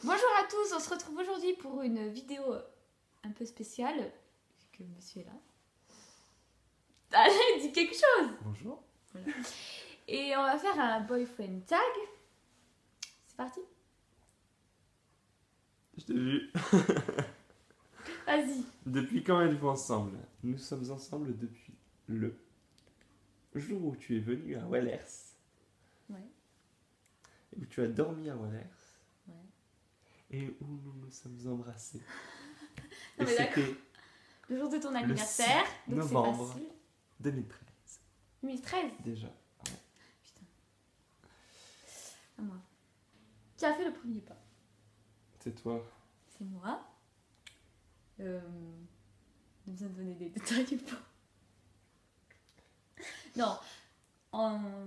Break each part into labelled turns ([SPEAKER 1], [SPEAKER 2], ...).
[SPEAKER 1] Bonjour à tous, on se retrouve aujourd'hui pour une vidéo un peu spéciale, vu que monsieur est là. Allez, dis quelque chose.
[SPEAKER 2] Bonjour.
[SPEAKER 1] Voilà. Et on va faire un boyfriend tag. C'est parti.
[SPEAKER 2] Je t'ai vu.
[SPEAKER 1] Vas-y.
[SPEAKER 2] Depuis quand êtes-vous ensemble? Nous sommes ensemble depuis le jour où tu es venu à Wellers.
[SPEAKER 1] Ouais.
[SPEAKER 2] Et où tu as dormi à Wellers.
[SPEAKER 1] Ouais.
[SPEAKER 2] Et où nous nous sommes embrassés.
[SPEAKER 1] Non,
[SPEAKER 2] Et
[SPEAKER 1] mais d'accord.
[SPEAKER 2] c'était
[SPEAKER 1] Le jour de ton
[SPEAKER 2] le
[SPEAKER 1] anniversaire.
[SPEAKER 2] 6
[SPEAKER 1] Donc c'est
[SPEAKER 2] novembre
[SPEAKER 1] facile.
[SPEAKER 2] 2013.
[SPEAKER 1] 2013.
[SPEAKER 2] Déjà.
[SPEAKER 1] Putain. À moi. Qui a fait le premier pas?
[SPEAKER 2] C'est toi.
[SPEAKER 1] C'est moi. On a besoin de donner des détails ou pas? Non.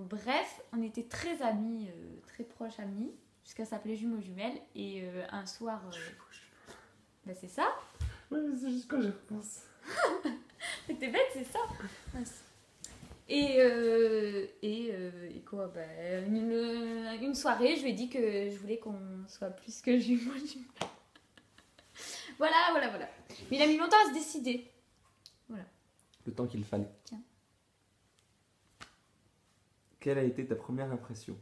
[SPEAKER 1] Bref, on était très amis, très proches amis, jusqu'à s'appeler jumeaux jumelles. Et un soir. Bah c'est ça.
[SPEAKER 2] Ouais, mais c'est juste quand j'y repense.
[SPEAKER 1] T'es bête, c'est ça. Et quoi, bah, une soirée, je lui ai dit que je voulais qu'on soit plus que jumeaux jumelles. Voilà. Mais il a mis longtemps à se décider.
[SPEAKER 2] Le temps qu'il fallait.
[SPEAKER 1] Tiens.
[SPEAKER 2] Quelle a été ta première impression?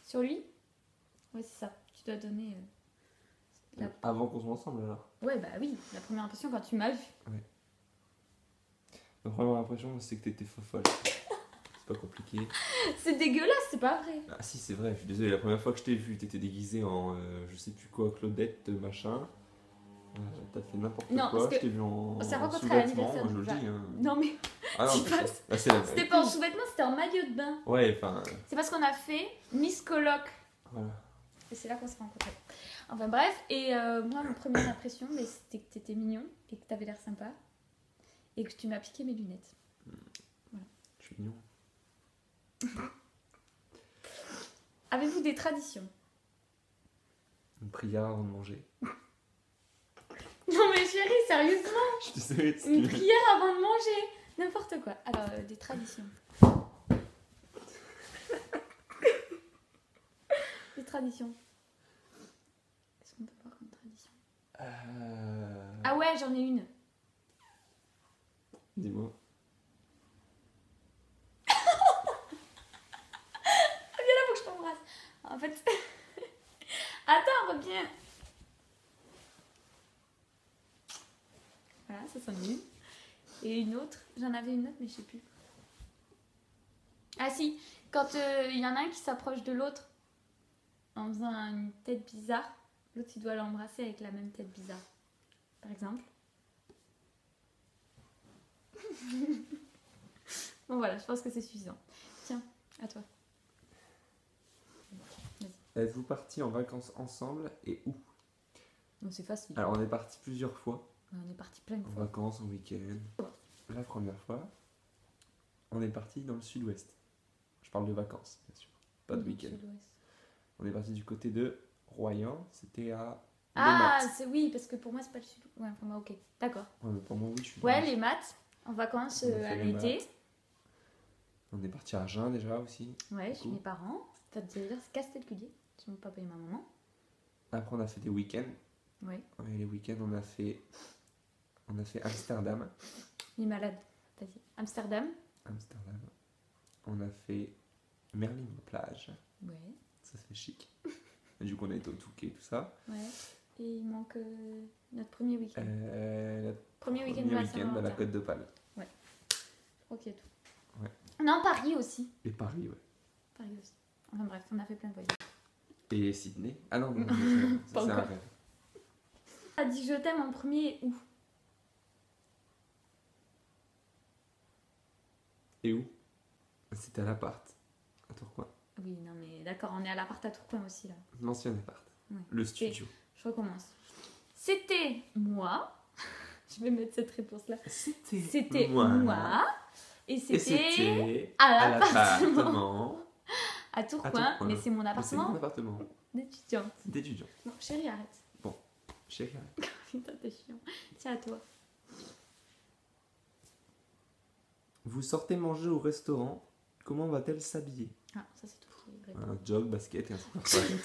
[SPEAKER 1] Sur lui? Ouais, c'est ça. Tu dois donner...
[SPEAKER 2] Avant qu'on soit ensemble alors.
[SPEAKER 1] Ouais, bah oui, la première impression quand tu m'as vu.
[SPEAKER 2] Ma première impression, c'est que t'étais folle. C'est pas compliqué.
[SPEAKER 1] C'est dégueulasse, c'est pas vrai.
[SPEAKER 2] Ah si, c'est vrai, je suis désolé, la première fois que je t'ai vu, t'étais déguisée en je sais plus quoi, Claudette, machin. T'as fait n'importe
[SPEAKER 1] Non,
[SPEAKER 2] quoi,
[SPEAKER 1] parce que
[SPEAKER 2] je t'ai vu en
[SPEAKER 1] on s'est rencontrés à
[SPEAKER 2] sous-vêtements,
[SPEAKER 1] l'anniversaire
[SPEAKER 2] je
[SPEAKER 1] de
[SPEAKER 2] le
[SPEAKER 1] Jacques.
[SPEAKER 2] dis. Hein.
[SPEAKER 1] Non mais,
[SPEAKER 2] Ah non,
[SPEAKER 1] tu passes.
[SPEAKER 2] c'est la
[SPEAKER 1] C'était pas en sous-vêtements, c'était en maillot de bain.
[SPEAKER 2] Ouais, enfin,
[SPEAKER 1] C'est parce qu'on a fait Miss Coloc.
[SPEAKER 2] voilà.
[SPEAKER 1] Et c'est là qu'on s'est rencontrés. Enfin bref, et moi, ma première impression, mais c'était que t'étais mignon et que t'avais l'air sympa. Et que tu m'as piqué mes lunettes.
[SPEAKER 2] Je suis mignon.
[SPEAKER 1] Avez-vous des traditions?
[SPEAKER 2] Une prière avant de manger.
[SPEAKER 1] Non mais chérie, sérieusement?
[SPEAKER 2] Je suis désolé,
[SPEAKER 1] Une prière avant de manger? N'importe quoi. Alors, des traditions. Des traditions. Qu'est-ce qu'on peut voir comme tradition? Ah ouais, j'en ai une.
[SPEAKER 2] Dis-moi.
[SPEAKER 1] Faut que je t'embrasse. En fait... Attends, reviens. Voilà, ça c'en est une. Et une autre. J'en avais une autre, mais je sais plus. Ah si, quand il y en a un qui s'approche de l'autre en faisant une tête bizarre, l'autre il doit l'embrasser avec la même tête bizarre. Par exemple. Bon voilà, je pense que c'est suffisant. Tiens, à toi.
[SPEAKER 2] Êtes-vous partis en vacances ensemble et où?
[SPEAKER 1] Donc c'est facile.
[SPEAKER 2] Alors on est partis plusieurs fois,
[SPEAKER 1] On est parti plein de
[SPEAKER 2] en
[SPEAKER 1] fois.
[SPEAKER 2] vacances, en week-end. La première fois, on est parti dans le sud-ouest. Je parle de vacances, bien sûr, pas de week-end. On est parti du côté de Royan, c'était à
[SPEAKER 1] Ah,
[SPEAKER 2] Les Maths.
[SPEAKER 1] c'est oui, parce que pour moi c'est pas le sud. Ouais, pour moi ok, d'accord.
[SPEAKER 2] Ouais, mais pour moi, oui, je suis
[SPEAKER 1] Ouais,
[SPEAKER 2] dans-
[SPEAKER 1] les maths, en vacances
[SPEAKER 2] On a fait
[SPEAKER 1] à
[SPEAKER 2] les
[SPEAKER 1] l'été.
[SPEAKER 2] maths. On est parti à Agen déjà aussi.
[SPEAKER 1] Ouais, chez
[SPEAKER 2] Cool.
[SPEAKER 1] mes parents. Ça veut dire c'est casse-tête le culier. Chez mon papa et ma maman.
[SPEAKER 2] Après, on a fait des week-ends.
[SPEAKER 1] Ouais,
[SPEAKER 2] Et les week-ends, on a fait Amsterdam.
[SPEAKER 1] il est malade. Vas-y. Amsterdam.
[SPEAKER 2] Amsterdam. On a fait Merlimont-Plage.
[SPEAKER 1] Ouais,
[SPEAKER 2] Ça, c'est chic. Et du coup, on a été au Touquet et tout ça.
[SPEAKER 1] ouais. Et il manque notre premier week-end.
[SPEAKER 2] Le
[SPEAKER 1] Premier week-end de
[SPEAKER 2] premier
[SPEAKER 1] la
[SPEAKER 2] week-end à la
[SPEAKER 1] Saint-Valentin.
[SPEAKER 2] Côte d'Opale.
[SPEAKER 1] Je crois qu'il y a tout.
[SPEAKER 2] Ouais.
[SPEAKER 1] Non, Paris aussi.
[SPEAKER 2] Et Paris, ouais.
[SPEAKER 1] Paris aussi. Enfin bref, on a fait plein de voyages.
[SPEAKER 2] Et Sydney. Ah non, non,
[SPEAKER 1] Pas
[SPEAKER 2] c'est un
[SPEAKER 1] encore.
[SPEAKER 2] rêve.
[SPEAKER 1] T'as dit je t'aime en premier où?
[SPEAKER 2] Et où? C'était à l'appart, à Tourcoing.
[SPEAKER 1] Oui, non mais d'accord, on est à l'appart à Tourcoing aussi là.
[SPEAKER 2] L'ancien appart.
[SPEAKER 1] Ouais.
[SPEAKER 2] Le studio.
[SPEAKER 1] Je recommence. C'était moi. Je vais mettre cette réponse là. C'était moi. Et
[SPEAKER 2] Et
[SPEAKER 1] c'était
[SPEAKER 2] c'était
[SPEAKER 1] à
[SPEAKER 2] à
[SPEAKER 1] l'appartement.
[SPEAKER 2] l'appartement.
[SPEAKER 1] À Tourcoing,
[SPEAKER 2] Tourcoing.
[SPEAKER 1] mais c'est mon
[SPEAKER 2] Mais c'est
[SPEAKER 1] appartement
[SPEAKER 2] mon appartement
[SPEAKER 1] d'étudiante.
[SPEAKER 2] d'étudiant.
[SPEAKER 1] Non, chérie, arrête.
[SPEAKER 2] Chérie.
[SPEAKER 1] Putain, t'es chiant. Tiens, à toi.
[SPEAKER 2] Vous sortez manger au restaurant, comment va-t-elle s'habiller?
[SPEAKER 1] Ah, ça c'est tout.
[SPEAKER 2] Un jog, basket et un slip.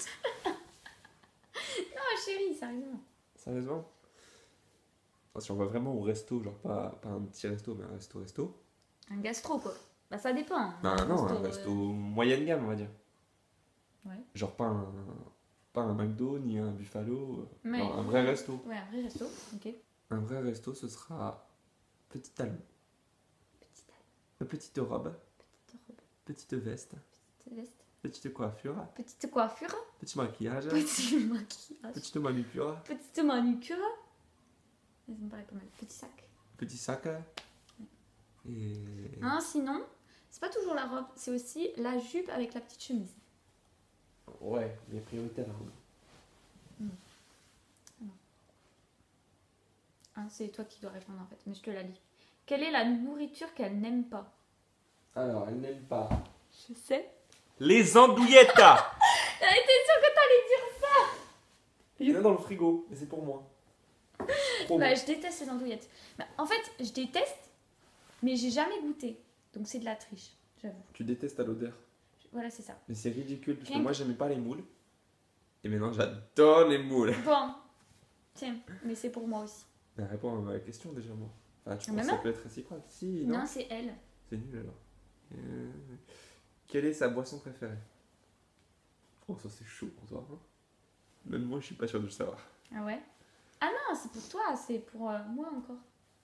[SPEAKER 1] sérieusement.
[SPEAKER 2] Sérieusement? Ah, si on va vraiment au resto, genre pas un petit resto, mais un resto.
[SPEAKER 1] Un gastro, quoi. Bah, ça dépend. Hein.
[SPEAKER 2] Bah non, un resto moyenne gamme, on va dire.
[SPEAKER 1] Ouais.
[SPEAKER 2] Genre pas un McDo ni un Buffalo.
[SPEAKER 1] Mais...
[SPEAKER 2] Non, un vrai resto.
[SPEAKER 1] Ouais, un vrai resto, ok.
[SPEAKER 2] Un vrai resto, ce sera petit talon, petite robe, petite veste, petite coiffure,
[SPEAKER 1] petite coiffure,
[SPEAKER 2] petit maquillage,
[SPEAKER 1] petit maquillage,
[SPEAKER 2] petite manucure,
[SPEAKER 1] petite manucure. Ça me paraît pas mal. Petit sac.
[SPEAKER 2] et...
[SPEAKER 1] Hein, sinon, c'est pas toujours la robe, c'est aussi la jupe avec la petite chemise.
[SPEAKER 2] Ouais, mais prioritaire la robe.
[SPEAKER 1] Hein, c'est toi qui dois répondre en fait, mais je te la lis. Quelle est la nourriture qu'elle n'aime pas?
[SPEAKER 2] Alors, elle n'aime pas...
[SPEAKER 1] Je sais.
[SPEAKER 2] Les andouillettes.
[SPEAKER 1] T'es sûre que t'allais dire ça?
[SPEAKER 2] Il y en a dans le frigo, mais c'est pour moi. Trop
[SPEAKER 1] Bah,
[SPEAKER 2] bon.
[SPEAKER 1] je déteste les andouillettes. Bah, en fait, je déteste, mais j'ai jamais goûté. Donc c'est de la triche, j'avoue.
[SPEAKER 2] Tu détestes à l'odeur.
[SPEAKER 1] Voilà, c'est ça.
[SPEAKER 2] Mais c'est ridicule, parce que
[SPEAKER 1] Rien
[SPEAKER 2] moi j'aimais pas les moules. Et maintenant j'adore les moules.
[SPEAKER 1] Bon, tiens, mais c'est pour moi aussi.
[SPEAKER 2] Mais réponds à ma question déjà, moi. Enfin, tu
[SPEAKER 1] Ah,
[SPEAKER 2] penses que
[SPEAKER 1] mais
[SPEAKER 2] ça
[SPEAKER 1] non.
[SPEAKER 2] peut être réciproque? Si, non,
[SPEAKER 1] Non, c'est elle.
[SPEAKER 2] C'est nul alors. Quelle est sa boisson préférée? Oh, ça c'est chaud pour toi. Hein. Même moi je suis pas sûr de le savoir.
[SPEAKER 1] Ah ouais? Ah non, c'est pour toi, c'est pour moi encore.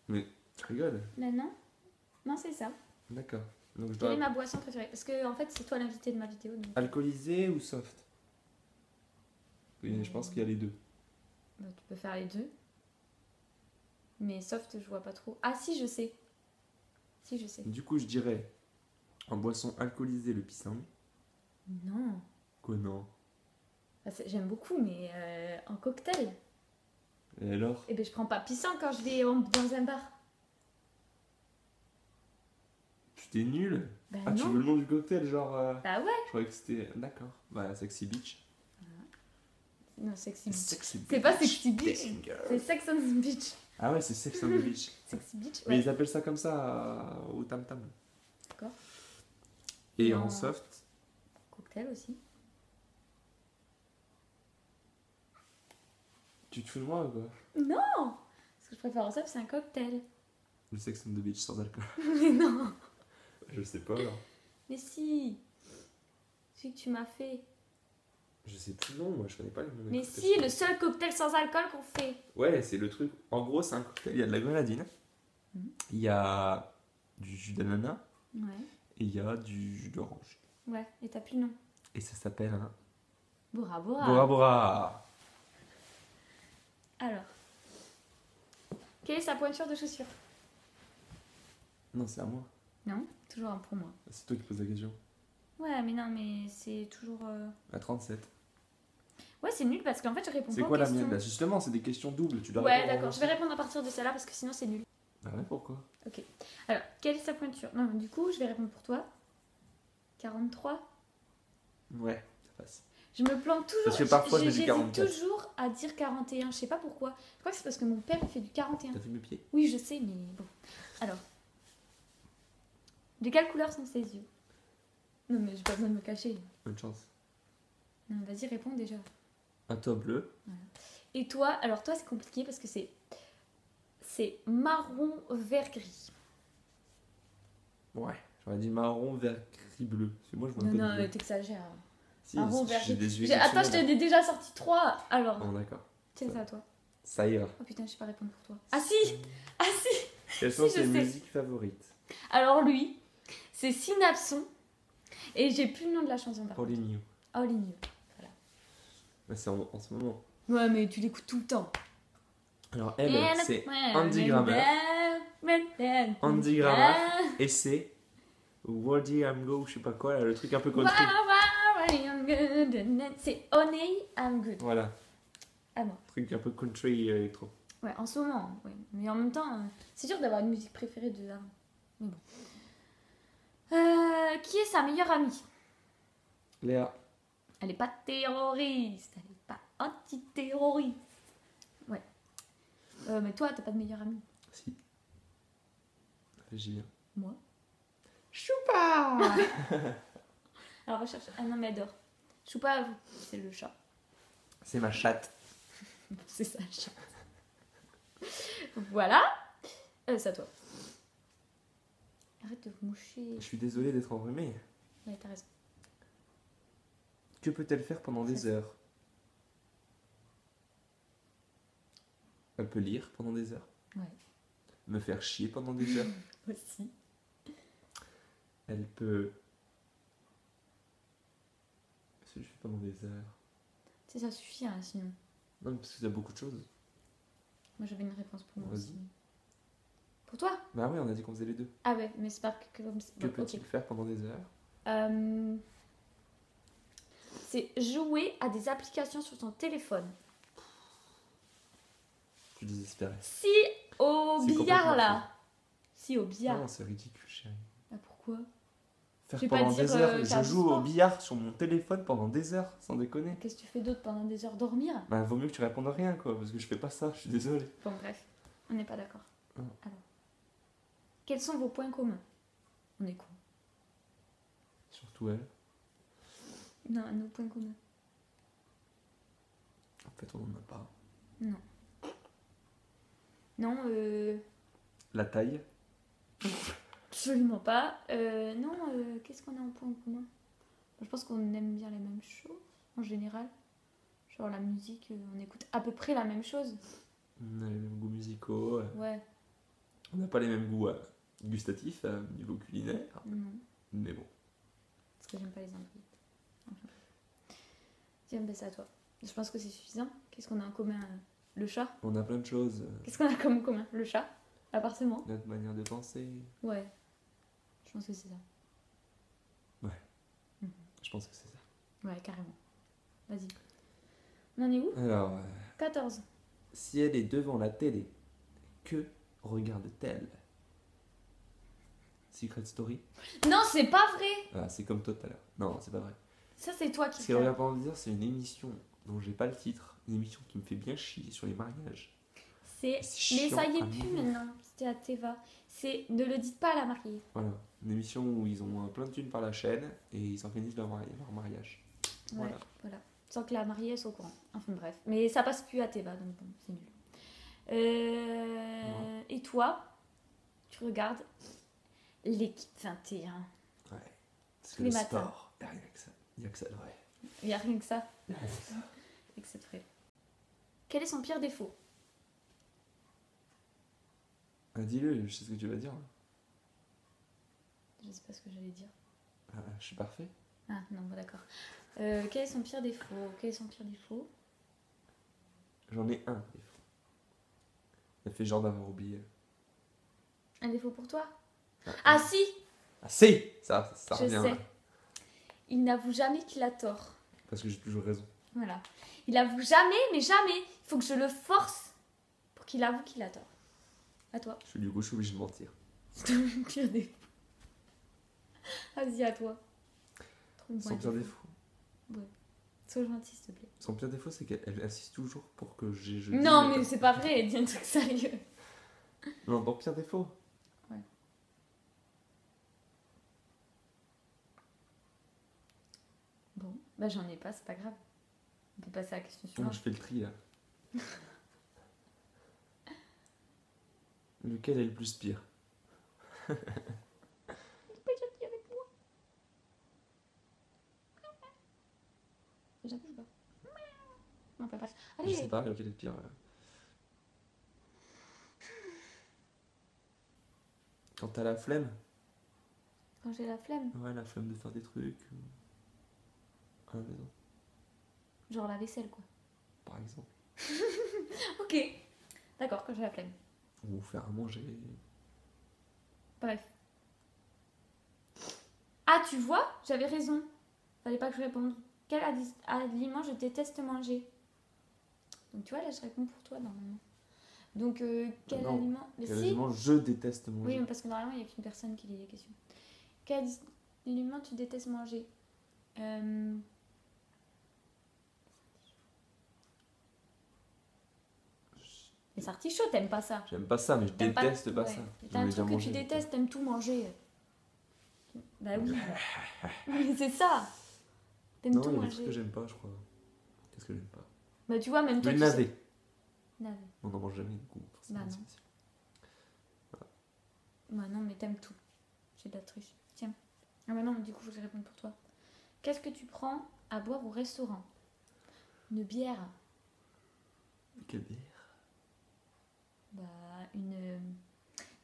[SPEAKER 2] Mais tu rigoles?
[SPEAKER 1] Mais non. Non, c'est ça.
[SPEAKER 2] D'accord. Donc je
[SPEAKER 1] Quelle est
[SPEAKER 2] dois.
[SPEAKER 1] ma boisson préférée? Parce que en fait, c'est toi l'invité de ma vidéo. Donc...
[SPEAKER 2] Alcoolisé ou soft? Oui, je pense qu'il y a les deux.
[SPEAKER 1] Bah, tu peux faire les deux. Mais soft, je vois pas trop. Ah si, je sais. Si, je sais.
[SPEAKER 2] Du coup, je dirais en boisson alcoolisée le pisang.
[SPEAKER 1] Non.
[SPEAKER 2] Quoi, non?
[SPEAKER 1] Bah, j'aime beaucoup, mais en cocktail.
[SPEAKER 2] Et alors?
[SPEAKER 1] Eh ben, je prends pas pisang quand je vais dans un bar.
[SPEAKER 2] Putain, nul!
[SPEAKER 1] Bah
[SPEAKER 2] Ah, tu
[SPEAKER 1] non.
[SPEAKER 2] veux le nom du cocktail, genre.
[SPEAKER 1] Bah ouais.
[SPEAKER 2] Je croyais que c'était. D'accord. Bah, Sexy Beach.
[SPEAKER 1] Non, sexy beach.
[SPEAKER 2] Sexy Beach.
[SPEAKER 1] C'est pas Sexy Beach.
[SPEAKER 2] Damn, girl.
[SPEAKER 1] C'est Sex on the Beach.
[SPEAKER 2] Ah ouais, c'est Sex on the Beach.
[SPEAKER 1] Sexy Beach,
[SPEAKER 2] Mais
[SPEAKER 1] ouais.
[SPEAKER 2] ils appellent ça comme ça au Tam Tam.
[SPEAKER 1] D'accord.
[SPEAKER 2] Et
[SPEAKER 1] Non.
[SPEAKER 2] en soft,
[SPEAKER 1] Cocktail aussi.
[SPEAKER 2] tu te fous de moi ou quoi?
[SPEAKER 1] Non. Ce que je préfère en soft, c'est un cocktail.
[SPEAKER 2] Le Sex on the Beach sans alcool.
[SPEAKER 1] Mais non.
[SPEAKER 2] Je sais pas alors.
[SPEAKER 1] Mais si. Celui que tu m'as fait.
[SPEAKER 2] Je sais plus, non, moi je connais pas le nom. des
[SPEAKER 1] Mais
[SPEAKER 2] cocktails.
[SPEAKER 1] si, le seul cocktail sans alcool qu'on fait.
[SPEAKER 2] Ouais, c'est le truc. En gros, c'est un cocktail. Il y a de la grenadine,
[SPEAKER 1] Mhm.
[SPEAKER 2] il y a du jus d'ananas
[SPEAKER 1] Ouais.
[SPEAKER 2] et il y a du jus d'orange.
[SPEAKER 1] Ouais, et t'as plus le nom.
[SPEAKER 2] Et ça s'appelle un
[SPEAKER 1] Bora Bora.
[SPEAKER 2] Bora Bora.
[SPEAKER 1] Alors. Quelle est sa pointure de chaussure?
[SPEAKER 2] Non, c'est à moi.
[SPEAKER 1] Non, toujours un pour moi.
[SPEAKER 2] C'est toi qui poses la question.
[SPEAKER 1] Ouais, mais non, mais c'est toujours...
[SPEAKER 2] À 37.
[SPEAKER 1] Ouais, c'est nul parce qu'en fait, je réponds
[SPEAKER 2] C'est
[SPEAKER 1] pas
[SPEAKER 2] quoi
[SPEAKER 1] aux
[SPEAKER 2] la
[SPEAKER 1] questions.
[SPEAKER 2] mienne? Bah justement, c'est des questions doubles. Tu dois
[SPEAKER 1] Ouais,
[SPEAKER 2] répondre en
[SPEAKER 1] d'accord. Je
[SPEAKER 2] entier.
[SPEAKER 1] vais répondre à partir de celle-là parce que sinon, c'est nul.
[SPEAKER 2] Ah ouais, pourquoi?
[SPEAKER 1] Ok. Alors, quelle est sa pointure? Non, du coup, je vais répondre pour toi. 43.
[SPEAKER 2] Ouais, ça passe.
[SPEAKER 1] Je me plante toujours.
[SPEAKER 2] Parce que parfois, je me dis
[SPEAKER 1] j'hésite
[SPEAKER 2] 44.
[SPEAKER 1] toujours à dire 41. Je sais pas pourquoi. Je crois que c'est parce que mon père il fait du 41.
[SPEAKER 2] T'as fait mes pieds?
[SPEAKER 1] Oui, je sais, mais bon. Alors. De quelle couleur sont ses yeux? Non, mais j'ai pas besoin de me cacher.
[SPEAKER 2] Bonne chance.
[SPEAKER 1] Non, vas-y, réponds déjà.
[SPEAKER 2] Un top bleu.
[SPEAKER 1] Et toi, alors toi, c'est compliqué parce que c'est marron vert gris.
[SPEAKER 2] Ouais, j'aurais dit marron, vert, gris, bleu. Parce que moi, je vois
[SPEAKER 1] Non,
[SPEAKER 2] pas
[SPEAKER 1] non,
[SPEAKER 2] de
[SPEAKER 1] mais
[SPEAKER 2] bleu.
[SPEAKER 1] t'exagères.
[SPEAKER 2] Si,
[SPEAKER 1] Marron
[SPEAKER 2] si,
[SPEAKER 1] vert
[SPEAKER 2] j'ai
[SPEAKER 1] gris.
[SPEAKER 2] des yeux
[SPEAKER 1] Attends, je
[SPEAKER 2] exceptionnels.
[SPEAKER 1] t'en ai déjà sorti 3. Alors,
[SPEAKER 2] Bon, d'accord.
[SPEAKER 1] tiens ça à toi.
[SPEAKER 2] Ça ira.
[SPEAKER 1] Oh putain, je sais pas répondre pour toi. Ah si. Ah si.
[SPEAKER 2] Quelles sont
[SPEAKER 1] Si,
[SPEAKER 2] tes
[SPEAKER 1] je sais.
[SPEAKER 2] musiques favorites?
[SPEAKER 1] Alors lui, c'est Synapson. Et j'ai plus le nom de la chanson par contre.
[SPEAKER 2] Pauline You.
[SPEAKER 1] All in You.
[SPEAKER 2] Bah, c'est en ce moment.
[SPEAKER 1] Ouais, mais tu l'écoutes tout le temps.
[SPEAKER 2] Alors, elle, c'est Andy Grammer. Andy Grammer. Et c'est Wordy I'm Go, je sais pas quoi, là, le truc un peu country.
[SPEAKER 1] C'est Honey, I'm Good.
[SPEAKER 2] Voilà,
[SPEAKER 1] Ah bon.
[SPEAKER 2] truc un peu country électro.
[SPEAKER 1] Ouais, en ce moment, ouais. Mais en même temps, c'est dur d'avoir une musique préférée de avant. Mais bon. Qui est sa meilleure amie?
[SPEAKER 2] Léa.
[SPEAKER 1] Elle est pas terroriste, elle est pas antiterroriste. Ouais. Mais toi, t'as pas de meilleure amie?
[SPEAKER 2] Si. J'y viens.
[SPEAKER 1] Moi.
[SPEAKER 2] Choupa.
[SPEAKER 1] Alors recherche. Ah non, mais elle dort. Choupa, c'est le chat.
[SPEAKER 2] C'est ma chatte.
[SPEAKER 1] C'est ça, Voilà. C'est à toi. Arrête de vous moucher.
[SPEAKER 2] Je suis désolé d'être enrhumé.
[SPEAKER 1] Ouais, t'as raison.
[SPEAKER 2] Que peut-elle faire pendant des heures? Elle peut lire pendant des heures.
[SPEAKER 1] Ouais.
[SPEAKER 2] Me faire chier pendant des heures.
[SPEAKER 1] Aussi.
[SPEAKER 2] Elle peut... Qu'est-ce que je fais pendant des heures?
[SPEAKER 1] Tu sais, ça suffit, hein, sinon.
[SPEAKER 2] Non, parce que t'as beaucoup de choses.
[SPEAKER 1] Moi, j'avais une réponse pour moi
[SPEAKER 2] Vas-y.
[SPEAKER 1] aussi. Pour toi?
[SPEAKER 2] Bah oui, on a dit qu'on faisait les deux.
[SPEAKER 1] Ah ouais, mais c'est pas que comme...
[SPEAKER 2] Que
[SPEAKER 1] Bon,
[SPEAKER 2] peut-il
[SPEAKER 1] ok.
[SPEAKER 2] faire pendant des heures?
[SPEAKER 1] C'est jouer à des applications sur ton téléphone.
[SPEAKER 2] Je suis désespéré.
[SPEAKER 1] Si au
[SPEAKER 2] C'est
[SPEAKER 1] billard,
[SPEAKER 2] complètement
[SPEAKER 1] là. Si au billard.
[SPEAKER 2] Non, c'est ridicule, chérie.
[SPEAKER 1] Ah, pourquoi?
[SPEAKER 2] Faire
[SPEAKER 1] Je vais pas
[SPEAKER 2] pendant
[SPEAKER 1] dire,
[SPEAKER 2] des heures.
[SPEAKER 1] faire
[SPEAKER 2] Je
[SPEAKER 1] du
[SPEAKER 2] joue au
[SPEAKER 1] sport.
[SPEAKER 2] billard sur mon téléphone pendant des heures, sans déconner.
[SPEAKER 1] Qu'est-ce que tu fais d'autre pendant des heures? Dormir?
[SPEAKER 2] Bah, vaut mieux que tu répondes à rien, quoi, parce que je fais pas ça, je suis désolé.
[SPEAKER 1] Bon, bref. On n'est pas d'accord.
[SPEAKER 2] Non.
[SPEAKER 1] Alors. Quels sont vos points communs? On est con.
[SPEAKER 2] Surtout elle.
[SPEAKER 1] Non, nos points communs.
[SPEAKER 2] En fait, on en a pas.
[SPEAKER 1] Non. Non,
[SPEAKER 2] La taille.
[SPEAKER 1] absolument pas. Non, qu'est-ce qu'on a en point commun? Je pense qu'on aime bien les mêmes choses, en général. Genre la musique, on écoute à peu près la même chose.
[SPEAKER 2] On a les mêmes goûts musicaux.
[SPEAKER 1] Ouais.
[SPEAKER 2] On n'a pas les mêmes goûts gustatifs, niveau culinaire.
[SPEAKER 1] Non,
[SPEAKER 2] Mais bon.
[SPEAKER 1] parce que j'aime pas les ingrédients. Enfin. Tiens, ben c'est à toi. Je pense que c'est suffisant. Qu'est-ce qu'on a en commun? Le chat.
[SPEAKER 2] On a plein de choses.
[SPEAKER 1] Qu'est-ce qu'on a comme commun? Le chat. L'appartement.
[SPEAKER 2] Notre manière de penser.
[SPEAKER 1] Ouais. Je pense que c'est ça.
[SPEAKER 2] Je pense que c'est ça.
[SPEAKER 1] Ouais, carrément. Vas-y. On en est où?
[SPEAKER 2] Alors,
[SPEAKER 1] 14.
[SPEAKER 2] si elle est devant la télé, que regarde-t-elle? Secret Story?
[SPEAKER 1] Non, c'est pas vrai!
[SPEAKER 2] Ah, c'est comme toi tout à l'heure. Non, c'est pas vrai.
[SPEAKER 1] Ça, c'est toi qui
[SPEAKER 2] Ce qu'elle regarde pendant des heures, c'est une émission dont j'ai pas le titre. Une émission qui me fait bien chier sur les mariages.
[SPEAKER 1] C'est...
[SPEAKER 2] C'est
[SPEAKER 1] Mais
[SPEAKER 2] chiant
[SPEAKER 1] ça y est
[SPEAKER 2] à
[SPEAKER 1] plus
[SPEAKER 2] mourir.
[SPEAKER 1] maintenant. C'était à Teva. C'est... Ne le dites pas à la mariée.
[SPEAKER 2] Voilà. Une émission où ils ont plein de thunes par la chaîne et ils organisent leur mariage.
[SPEAKER 1] Ouais,
[SPEAKER 2] Voilà.
[SPEAKER 1] voilà. Sans que la mariée elle soit au courant. Enfin bref. Mais ça passe plus à Teva, donc bon, c'est nul. Et toi, tu regardes l'équipe 21.
[SPEAKER 2] Ouais. C'est
[SPEAKER 1] Tous
[SPEAKER 2] le
[SPEAKER 1] les matins.
[SPEAKER 2] sport. Y a rien que ça. Y a que ça de vrai.
[SPEAKER 1] Il n'y a rien que ça.
[SPEAKER 2] Y a rien que ça.
[SPEAKER 1] Excepté. Quel est son pire défaut?
[SPEAKER 2] Ah, dis-le, je sais ce que tu vas dire.
[SPEAKER 1] Je sais pas ce que j'allais dire.
[SPEAKER 2] Ah, je suis parfait.
[SPEAKER 1] Ah non, bon, d'accord. Quel est son pire défaut? Quel est son pire défaut?
[SPEAKER 2] J'en ai un défaut. Elle fait genre d'avoir oublié.
[SPEAKER 1] Un défaut pour toi?
[SPEAKER 2] Ah,
[SPEAKER 1] Ah si!
[SPEAKER 2] Ah si, ça
[SPEAKER 1] Je
[SPEAKER 2] revient.
[SPEAKER 1] sais.
[SPEAKER 2] Là.
[SPEAKER 1] Il n'avoue jamais qu'il a tort.
[SPEAKER 2] Parce que j'ai toujours raison.
[SPEAKER 1] Voilà. Il avoue jamais, mais jamais. Il faut que je le force pour qu'il avoue qu'il a tort. À toi.
[SPEAKER 2] Du coup, je suis obligé de mentir.
[SPEAKER 1] C'est ton pire défaut. Vas-y, à toi. Trouve-moi
[SPEAKER 2] Son
[SPEAKER 1] un
[SPEAKER 2] pire
[SPEAKER 1] défaut.
[SPEAKER 2] défaut.
[SPEAKER 1] Ouais. Sois gentil, s'il te plaît.
[SPEAKER 2] Son pire défaut, c'est qu'elle insiste toujours pour que je
[SPEAKER 1] Non,
[SPEAKER 2] dise-
[SPEAKER 1] mais c'est pas vrai. Dis un truc sérieux.
[SPEAKER 2] Non, ton pire défaut.
[SPEAKER 1] Bon, bah j'en ai pas, c'est pas grave. On peut passer à la question
[SPEAKER 2] Moi,
[SPEAKER 1] suivante.
[SPEAKER 2] je fais le tri là. Lequel est le plus pire?
[SPEAKER 1] Déjà plus ou pas? Non, pas.
[SPEAKER 2] Je
[SPEAKER 1] Allez,
[SPEAKER 2] sais pas lequel est le pire. Quand t'as la flemme.
[SPEAKER 1] quand j'ai la flemme,
[SPEAKER 2] Ouais, la flemme de faire des trucs. À la maison,
[SPEAKER 1] genre la vaisselle quoi.
[SPEAKER 2] par exemple.
[SPEAKER 1] Ok, d'accord, quand j'ai la flemme.
[SPEAKER 2] Ou faire à manger.
[SPEAKER 1] Bref. Ah, tu vois, j'avais raison. Fallait pas que je réponde. Quel aliment je déteste manger? Donc tu vois, là je réponds pour toi normalement. Donc quel
[SPEAKER 2] Non,
[SPEAKER 1] aliment... Mais
[SPEAKER 2] Quel
[SPEAKER 1] si.
[SPEAKER 2] aliment je déteste manger.
[SPEAKER 1] Oui, mais parce que normalement il n'y a qu'une personne qui lit les questions. Quel aliment tu détestes manger? Les artichauts, t'aimes pas ça?
[SPEAKER 2] J'aime pas ça, mais je
[SPEAKER 1] T'aimes
[SPEAKER 2] déteste pas
[SPEAKER 1] ouais.
[SPEAKER 2] ça.
[SPEAKER 1] T'as
[SPEAKER 2] J'en
[SPEAKER 1] un
[SPEAKER 2] ai déjà
[SPEAKER 1] truc que
[SPEAKER 2] mangé,
[SPEAKER 1] tu
[SPEAKER 2] mais
[SPEAKER 1] détestes, t'aimes tout manger. Bah oui. Oui, c'est ça. T'aimes
[SPEAKER 2] Non,
[SPEAKER 1] tout
[SPEAKER 2] il y a des trucs que
[SPEAKER 1] manger.
[SPEAKER 2] j'aime pas, je crois. Qu'est-ce que j'aime pas?
[SPEAKER 1] Bah tu vois, même toi,
[SPEAKER 2] Le
[SPEAKER 1] tu sais-
[SPEAKER 2] navet.
[SPEAKER 1] navet.
[SPEAKER 2] On n'en mange jamais du coup.
[SPEAKER 1] Bah non. Bah non, mais t'aimes tout. C'est de la triche. Tiens. Ah bah non, mais du coup, je vais répondre pour toi. Qu'est-ce que tu prends à boire au restaurant? Une bière.
[SPEAKER 2] Quelle bière?
[SPEAKER 1] Bah, une...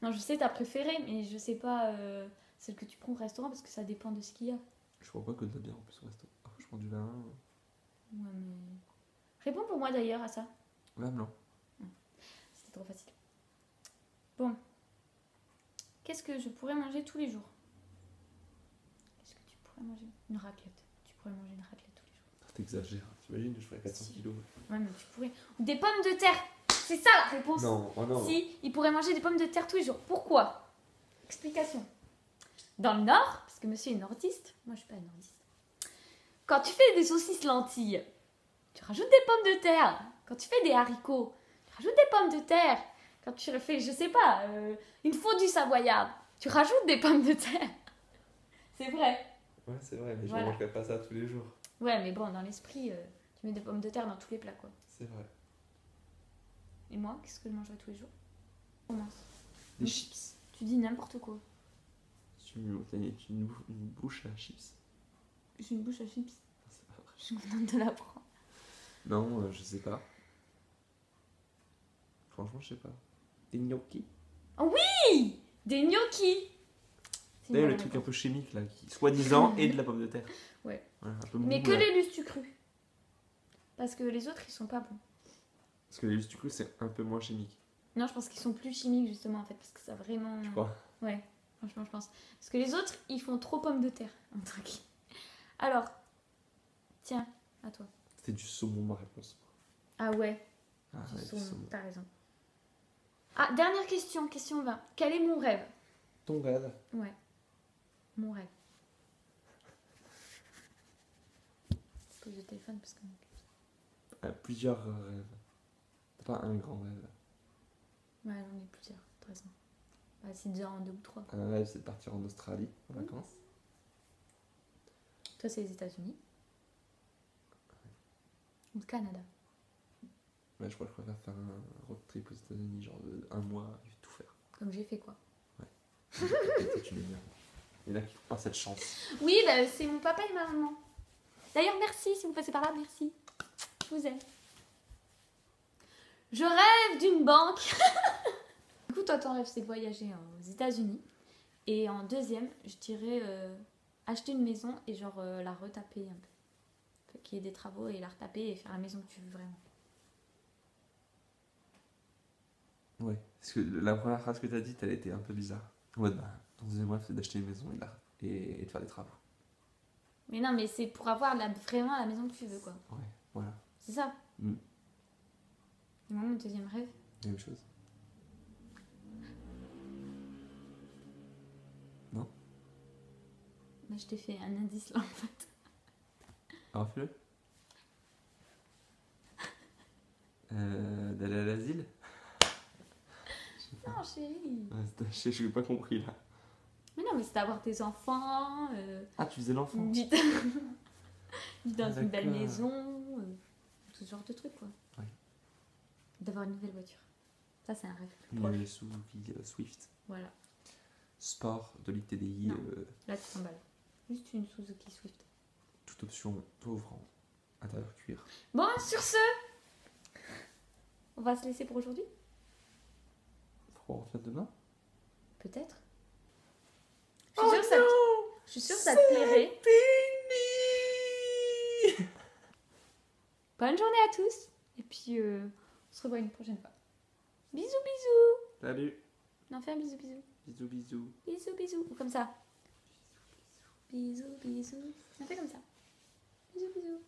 [SPEAKER 1] Non, je sais ta préférée, mais je sais pas celle que tu prends au restaurant parce que ça dépend de ce qu'il y a.
[SPEAKER 2] Je crois pas que de la bière en plus au resto. Ah, je prends du vin.
[SPEAKER 1] Ouais, mais... Réponds pour moi d'ailleurs à ça.
[SPEAKER 2] Vin blanc.
[SPEAKER 1] C'était trop facile. Bon. Qu'est-ce que je pourrais manger tous les jours? Qu'est-ce que tu pourrais manger? Une raclette. Tu pourrais manger une raclette tous les jours.
[SPEAKER 2] T'exagères. T'imagines, je ferais 400
[SPEAKER 1] Si.
[SPEAKER 2] kilos.
[SPEAKER 1] Ouais, mais tu pourrais... Des pommes de terre. C'est ça la réponse.
[SPEAKER 2] Non, oh non.
[SPEAKER 1] Si, il pourrait manger des pommes de terre tous les jours. Pourquoi? Explication. Dans le Nord, parce que monsieur est nordiste, moi je suis pas nordiste. Quand tu fais des saucisses lentilles, tu rajoutes des pommes de terre. Quand tu fais des haricots, tu rajoutes des pommes de terre. Quand tu fais, je sais pas, une fondue savoyarde, tu rajoutes des pommes de terre. C'est vrai.
[SPEAKER 2] Ouais, c'est vrai, mais
[SPEAKER 1] Voilà.
[SPEAKER 2] je mangerais pas ça tous les jours.
[SPEAKER 1] Ouais, mais bon, dans l'esprit, tu mets des pommes de terre dans tous les plats, quoi.
[SPEAKER 2] C'est vrai.
[SPEAKER 1] Et moi, qu'est-ce que je mangerais tous les jours? Commence.
[SPEAKER 2] Des
[SPEAKER 1] Oui.
[SPEAKER 2] chips.
[SPEAKER 1] Tu dis n'importe quoi.
[SPEAKER 2] T'as une bouche à chips.
[SPEAKER 1] J'ai une bouche à chips.
[SPEAKER 2] C'est pas vrai.
[SPEAKER 1] Je suis contente de l'apprendre.
[SPEAKER 2] Non, je sais pas. Franchement, je sais pas. Des gnocchis.
[SPEAKER 1] Oui, des gnocchis. C'est une
[SPEAKER 2] D'ailleurs,
[SPEAKER 1] bonne
[SPEAKER 2] le truc un
[SPEAKER 1] réponse.
[SPEAKER 2] peu chimique là, qui soi-disant est de la pomme de terre.
[SPEAKER 1] Ouais.
[SPEAKER 2] Voilà, un peu
[SPEAKER 1] Mais
[SPEAKER 2] mou,
[SPEAKER 1] que
[SPEAKER 2] là.
[SPEAKER 1] les lustres crus. Parce que les autres, ils sont pas bons.
[SPEAKER 2] Parce que les du coup, c'est un peu moins chimique,
[SPEAKER 1] Non, je pense qu'ils sont plus chimiques, justement, en fait. Parce que ça vraiment...
[SPEAKER 2] je crois.
[SPEAKER 1] Ouais, franchement, je pense. Parce que les autres, ils font trop pommes de terre. Un truc. Alors, tiens, à toi.
[SPEAKER 2] C'était du saumon, ma réponse.
[SPEAKER 1] Ah ouais,
[SPEAKER 2] Ah,
[SPEAKER 1] du
[SPEAKER 2] ouais, du
[SPEAKER 1] saumon,
[SPEAKER 2] saumon.
[SPEAKER 1] t'as raison. Ah, dernière question, question 20. Quel est mon rêve?
[SPEAKER 2] Ton rêve?
[SPEAKER 1] Ouais, mon rêve. Je pose le téléphone parce que...
[SPEAKER 2] Plusieurs rêves. T'as pas un grand rêve.
[SPEAKER 1] Ouais, j'en ai plusieurs, t'as raison. Bah, c'est déjà en 2 ou 3.
[SPEAKER 2] Un rêve, c'est de partir en Australie en vacances.
[SPEAKER 1] Toi, c'est les États-Unis. Ou le Canada.
[SPEAKER 2] Ouais, je crois que je préfère faire un road trip aux États-Unis, genre de 1 mois, et tout faire.
[SPEAKER 1] Comme j'ai fait, quoi.
[SPEAKER 2] Peut-être une énorme. Il y en a qui n'ont pas cette chance.
[SPEAKER 1] Oui, bah, c'est mon papa et ma maman. D'ailleurs, merci si vous passez par là, merci. Je vous aime. Je rêve d'une banque. Du coup, toi, ton rêve, c'est de voyager aux États-Unis. Et en deuxième, je dirais acheter une maison et genre la retaper un peu. Fait qu'il y ait des travaux et la retaper et faire la maison que tu veux vraiment.
[SPEAKER 2] Ouais, parce que la première phrase que t'as dite, elle était un peu bizarre. En mode, bah, ton deuxième rêve, c'est d'acheter une maison et de faire des travaux.
[SPEAKER 1] Mais non, mais c'est pour avoir vraiment la maison que tu veux, quoi.
[SPEAKER 2] Ouais, voilà.
[SPEAKER 1] C'est ça.
[SPEAKER 2] Mm.
[SPEAKER 1] Et moi, mon deuxième rêve,
[SPEAKER 2] Même chose. Non?
[SPEAKER 1] bah, je t'ai fait un indice là, en fait.
[SPEAKER 2] Alors, fais-le. D'aller à l'asile?
[SPEAKER 1] Non, chérie.
[SPEAKER 2] Ouais, je n'ai pas compris là.
[SPEAKER 1] Mais non, mais c'est d'avoir tes enfants,
[SPEAKER 2] Ah, tu faisais l'enfant?
[SPEAKER 1] vivre vivre dans
[SPEAKER 2] Ah,
[SPEAKER 1] une belle
[SPEAKER 2] d'accord.
[SPEAKER 1] maison, tout ce genre de trucs, quoi.
[SPEAKER 2] Ouais.
[SPEAKER 1] D'avoir une nouvelle voiture. Ça, c'est un rêve plus
[SPEAKER 2] Une
[SPEAKER 1] proche.
[SPEAKER 2] Suzuki Swift.
[SPEAKER 1] Voilà.
[SPEAKER 2] Sport de l'ITDI,
[SPEAKER 1] Non. Là, tu t'emballes. Juste une Suzuki Swift.
[SPEAKER 2] toute option t'ouvre en intérieur cuir.
[SPEAKER 1] Bon, sur ce, on va se laisser pour aujourd'hui.
[SPEAKER 2] Pourquoi on revient demain?
[SPEAKER 1] Peut-être. Je suis sûre que ça te- je suis sûre que ça te plairait.
[SPEAKER 2] Fini.
[SPEAKER 1] Bonne journée à tous. Et puis, on se revoit une prochaine fois. Bisous, bisous.
[SPEAKER 2] Salut.
[SPEAKER 1] Non, fais un bisou, bisou.
[SPEAKER 2] Bisous, bisous.
[SPEAKER 1] Bisous, bisous. Ou comme ça. Bisous, bisous. On fait comme ça. Bisous, bisous.